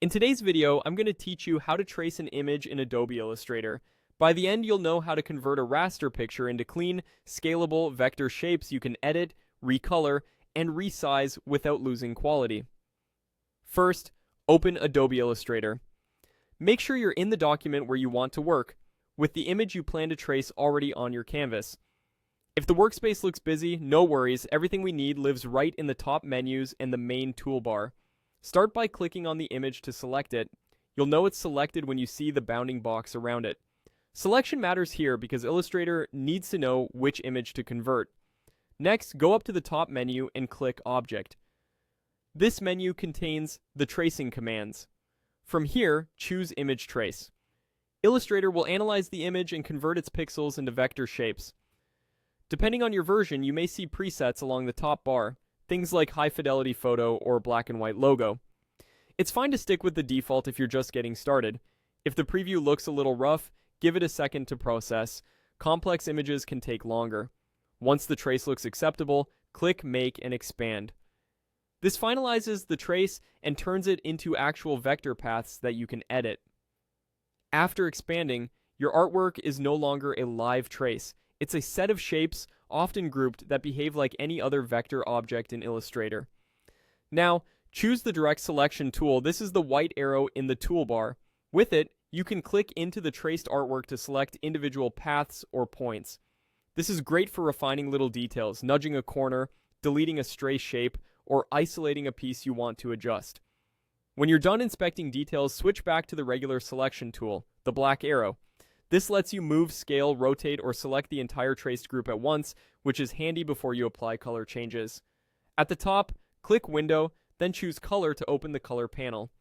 In today's video, I'm going to teach you how to trace an image in Adobe Illustrator. By the end, you'll know how to convert a raster picture into clean, scalable vector shapes you can edit, recolor, and resize without losing quality. First, open Adobe Illustrator. Make sure you're in the document where you want to work, with the image you plan to trace already on your canvas. If the workspace looks busy, no worries, everything we need lives right in the top menus and the main toolbar. Start by clicking on the image to select it. You'll know it's selected when you see the bounding box around it. Selection matters here because Illustrator needs to know which image to convert. Next, go up to the top menu and click Object. This menu contains the tracing commands. From here, choose Image Trace. Illustrator will analyze the image and convert its pixels into vector shapes. Depending on your version, you may see presets along the top bar, things like high fidelity photo or black and white logo. It's fine to stick with the default if you're just getting started. If the preview looks a little rough, give it a second to process. Complex images can take longer. Once the trace looks acceptable, click Make and Expand. This finalizes the trace and turns it into actual vector paths that you can edit. After expanding, your artwork is no longer a live trace. It's a set of shapes, often grouped, that behave like any other vector object in Illustrator. Now, choose the Direct Selection tool. This is the white arrow in the toolbar. With it, you can click into the traced artwork to select individual paths or points. This is great for refining little details, nudging a corner, deleting a stray shape, or isolating a piece you want to adjust. When you're done inspecting details, switch back to the regular selection tool, the black arrow. This lets you move, scale, rotate, or select the entire traced group at once, which is handy before you apply color changes. At the top, click Window, then choose Color to open the color panel.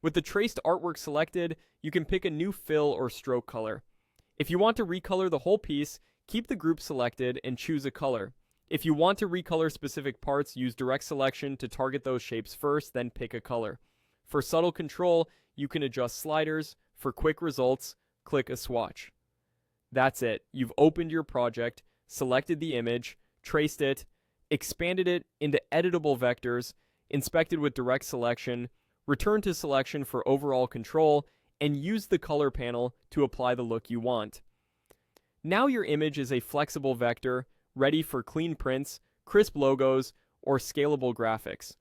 With the traced artwork selected, you can pick a new fill or stroke color. If you want to recolor the whole piece, keep the group selected and choose a color. If you want to recolor specific parts, use Direct Selection to target those shapes first, then pick a color. For subtle control, you can adjust sliders. For quick results, click a swatch. That's it. You've opened your project, selected the image, traced it, expanded it into editable vectors, inspected with Direct Selection, returned to selection for overall control, and used the color panel to apply the look you want. Now your image is a flexible vector, ready for clean prints, crisp logos, or scalable graphics.